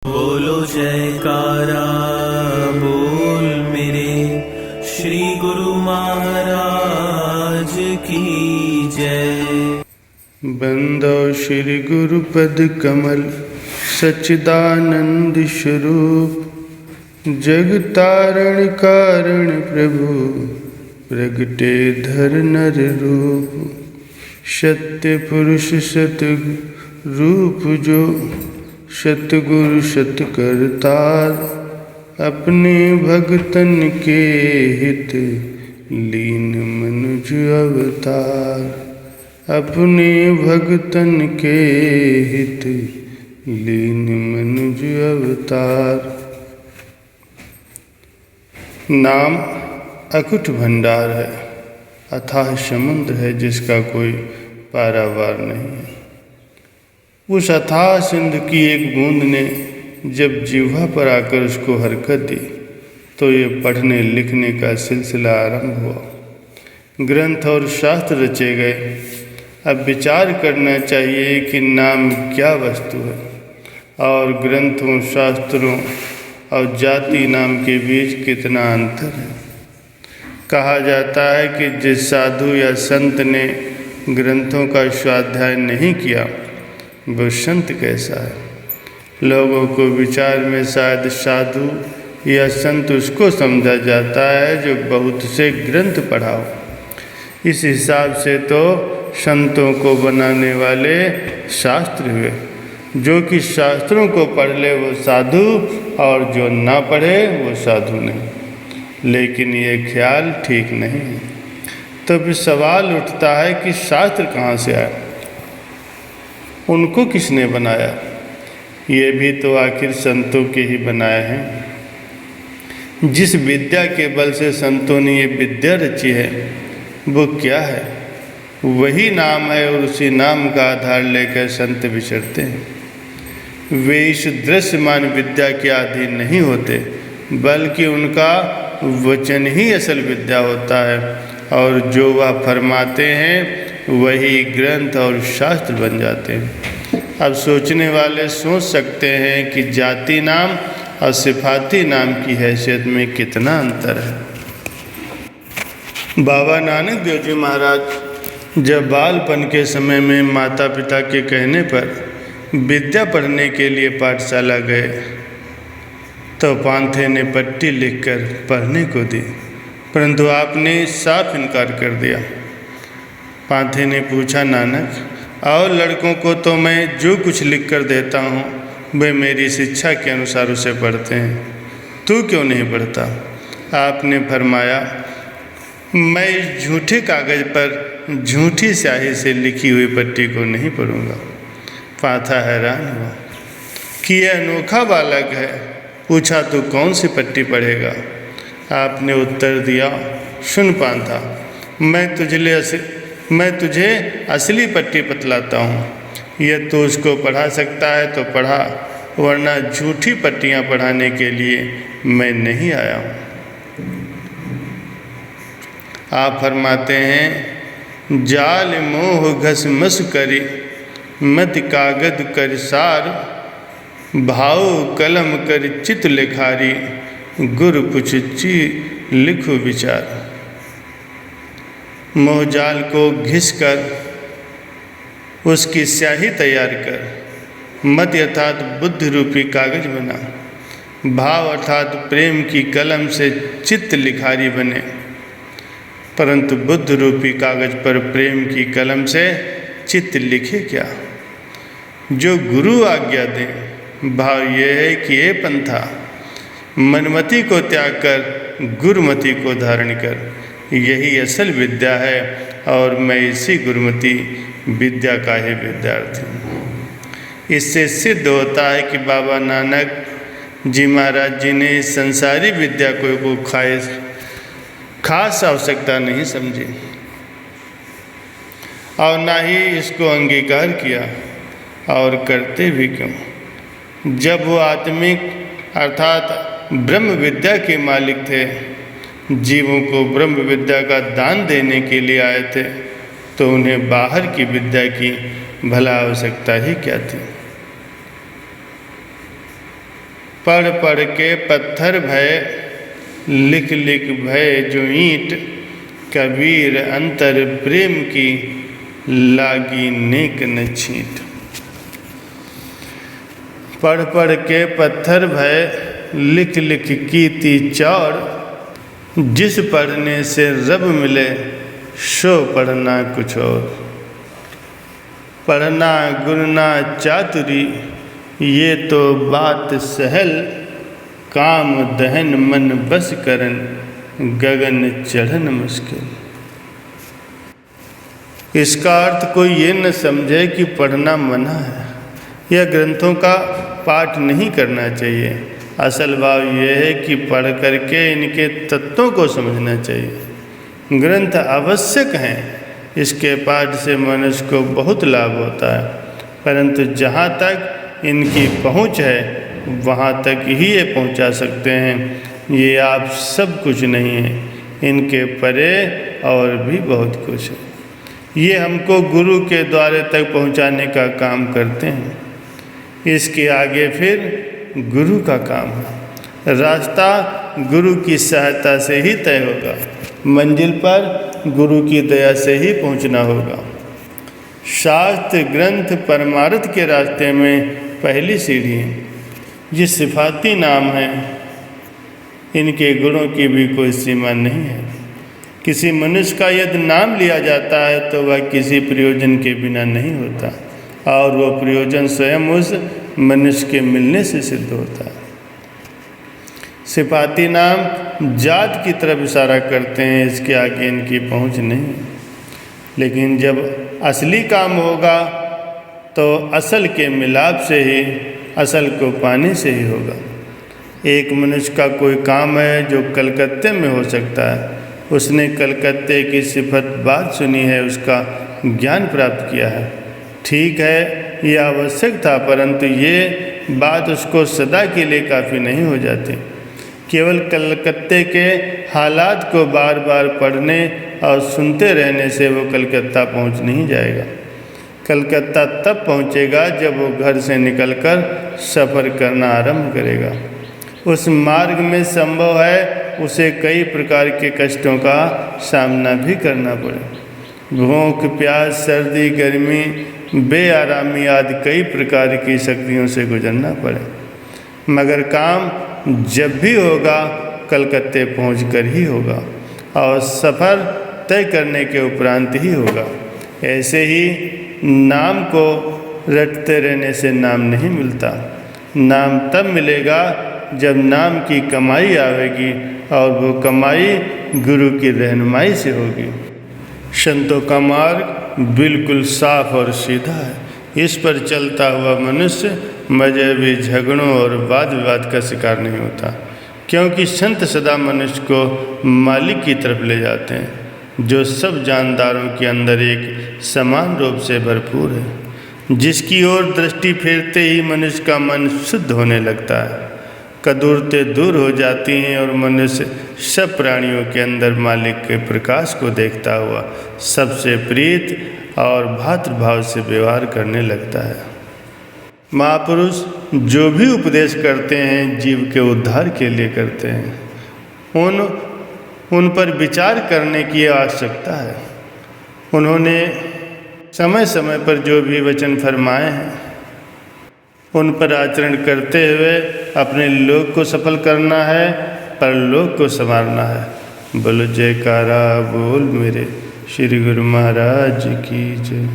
बोलो जयकारा बोल मेरे श्री गुरु महाराज की जय। बंदो श्री गुरु पद कमल सच्चिदानंद स्वरूप, जग तारण कारण प्रभु प्रगटे धर नर रूप। सत्य पुरुष सत रूप जो सतगुरु सत करतार, अपने भगतन के हित लीन मनुज अवतार। अपने भगतन के हित लीन मनुज अवतार। नाम अकुट भंडार है, अथाह समुद्र है जिसका कोई पारावार नहीं है। उस अथाह सिंधु की एक बूंद ने जब जिह्वा पर आकर उसको हरकत दी तो ये पढ़ने लिखने का सिलसिला आरंभ हुआ। ग्रंथ और शास्त्र रचे गए। अब विचार करना चाहिए कि नाम क्या वस्तु है और ग्रंथों शास्त्रों और जाति नाम के बीच कितना अंतर है। कहा जाता है कि जिस साधु या संत ने ग्रंथों का स्वाध्याय नहीं किया वो संत कैसा है। लोगों को विचार में शायद साधु या संत उसको समझा जाता है जो बहुत से ग्रंथ पढ़ा हो। इस हिसाब से तो संतों को बनाने वाले शास्त्र हुए। जो कि शास्त्रों को पढ़ ले वो साधु और जो ना पढ़े वो साधु नहीं। लेकिन ये ख्याल ठीक नहीं है। तब सवाल उठता है कि शास्त्र कहाँ से आए, उनको किसने बनाया। ये भी तो आखिर संतों के ही बनाए हैं। जिस विद्या के बल से संतों ने ये विद्या रची है वो क्या है, वही नाम है और उसी नाम का आधार लेकर संत विचरते हैं। वे इस दृश्यमान विद्या के अधीन नहीं होते बल्कि उनका वचन ही असल विद्या होता है और जो वह फरमाते हैं वही ग्रंथ और शास्त्र बन जाते हैं। अब सोचने वाले सोच सकते हैं कि जाति नाम और सिफाती नाम की हैसियत में कितना अंतर है। बाबा नानक देव जी महाराज जब बालपन के समय में माता पिता के कहने पर विद्या पढ़ने के लिए पाठशाला गए तो पांथे ने पट्टी लिखकर पढ़ने को दी, परंतु आपने साफ इनकार कर दिया। पांथे ने पूछा, नानक और लड़कों को तो मैं जो कुछ लिख कर देता हूँ वे मेरी शिक्षा के अनुसार उसे पढ़ते हैं, तू क्यों नहीं पढ़ता। आपने फरमाया, मैं इस झूठे कागज़ पर झूठी स्याही से लिखी हुई पट्टी को नहीं पढ़ूँगा। पांथा हैरान हुआ कि यह अनोखा बालक है। पूछा, तू कौन सी पट्टी पढ़ेगा। आपने उत्तर दिया, सुन पांथा, मैं तुझे असली पट्टी बतलाता हूँ। यह तो उसको पढ़ा सकता है तो पढ़ा, वरना झूठी पट्टियाँ पढ़ाने के लिए मैं नहीं आया हूँ। आप फरमाते हैं, जाल मोह घस मस करी मत कागद कर सार, भाव कलम कर चित लिखारी, गुरु पुछची लिखो विचार। मोहजाल को घिस कर उसकी स्याही तैयार कर मत अर्थात बुद्धि रूपी कागज बना, भाव अर्थात प्रेम की कलम से चित्त लिखारी बने। परंतु बुद्ध रूपी कागज पर प्रेम की कलम से चित्त लिखे क्या। जो गुरु आज्ञा दे, भाव ये है कि ये पंथा मनमति को त्याग कर गुरुमति को धारण कर, यही असल विद्या है और मैं इसी गुरुमति विद्या का ही विद्यार्थी हूँ। इससे सिद्ध होता है कि बाबा नानक जी महाराज जी ने संसारी विद्या को खास आवश्यकता नहीं समझी और ना ही इसको अंगीकार किया, और करते भी क्यों। जब वो आत्मिक अर्थात ब्रह्म विद्या के मालिक थे, जीवों को ब्रह्म विद्या का दान देने के लिए आए थे, तो उन्हें बाहर की विद्या की भला आवश्यकता ही क्या थी। पढ़ पढ़ के पत्थर भय, लिख लिख भय जो ईंट, कबीर अंतर प्रेम की लागी नेक न छींट। पढ़ पढ़ के पत्थर भय, लिख लिख कीती चौड़, जिस पढ़ने से रब मिले सो पढ़ना कुछ और। पढ़ना गुरना चातुरी ये तो बात सहल, काम दहन मन बस करन गगन चढ़न मुश्किल। इसका अर्थ कोई ये न समझे कि पढ़ना मना है या ग्रंथों का पाठ नहीं करना चाहिए। असल भाव यह है कि पढ़ करके इनके तत्वों को समझना चाहिए। ग्रंथ आवश्यक हैं, इसके पाठ से मनुष्य को बहुत लाभ होता है, परंतु जहाँ तक इनकी पहुँच है वहाँ तक ही ये पहुँचा सकते हैं। ये आप सब कुछ नहीं है, इनके परे और भी बहुत कुछ है। ये हमको गुरु के द्वारे तक पहुँचाने का काम करते हैं, इसके आगे फिर गुरु का काम है। रास्ता गुरु की सहायता से ही तय होगा, मंजिल पर गुरु की दया से ही पहुंचना होगा। शास्त्र ग्रंथ परमार्थ के रास्ते में पहली सीढ़ी है। ये सिफाती नाम है, इनके गुणों की भी कोई सीमा नहीं है। किसी मनुष्य का यदि नाम लिया जाता है तो वह किसी प्रयोजन के बिना नहीं होता, और वो प्रयोजन स्वयं उस मनुष्य के मिलने से सिद्ध होता है। सिफाती नाम जात की तरफ इशारा करते हैं, इसके आगे इनकी पहुंच नहीं। लेकिन जब असली काम होगा तो असल के मिलाप से ही, असल को पाने से ही होगा। एक मनुष्य का कोई काम है जो कलकत्ते में हो सकता है, उसने कलकत्ते की सिफत बात सुनी है, उसका ज्ञान प्राप्त किया है, ठीक है ये आवश्यक था, परंतु ये बात उसको सदा के लिए काफ़ी नहीं हो जाती। केवल कलकत्ते के हालात को बार बार पढ़ने और सुनते रहने से वो कलकत्ता पहुंच नहीं जाएगा। कलकत्ता तब पहुंचेगा जब वो घर से निकलकर सफ़र करना आरंभ करेगा। उस मार्ग में संभव है उसे कई प्रकार के कष्टों का सामना भी करना पड़े। भूख प्यास सर्दी गर्मी बेआरामी आदि कई प्रकार की शक्तियों से गुजरना पड़े, मगर काम जब भी होगा कलकत्ते पहुंचकर ही होगा और सफ़र तय करने के उपरांत ही होगा। ऐसे ही नाम को रटते रहने से नाम नहीं मिलता। नाम तब मिलेगा जब नाम की कमाई आवेगी, और वो कमाई गुरु की रहनुमाई से होगी। संतों का मार्ग बिल्कुल साफ और सीधा है। इस पर चलता हुआ मनुष्य मजहबी झगड़ों और वाद विवाद का शिकार नहीं होता, क्योंकि संत सदा मनुष्य को मालिक की तरफ ले जाते हैं, जो सब जानदारों के अंदर एक समान रूप से भरपूर है, जिसकी ओर दृष्टि फेरते ही मनुष्य का मन शुद्ध होने लगता है। कदूरतें दूर हो जाती हैं और मनुष्य सब प्राणियों के अंदर मालिक के प्रकाश को देखता हुआ सबसे प्रीत और भातृभाव से व्यवहार करने लगता है। महापुरुष जो भी उपदेश करते हैं जीव के उद्धार के लिए करते हैं। उन पर विचार करने की आवश्यकता है। उन्होंने समय समय पर जो भी वचन फरमाए हैं उन पर आचरण करते हुए अपने लोक को सफल करना है, परलोक को संवारना है। बोलो जयकारा बोल मेरे श्री गुरु महाराज की जय।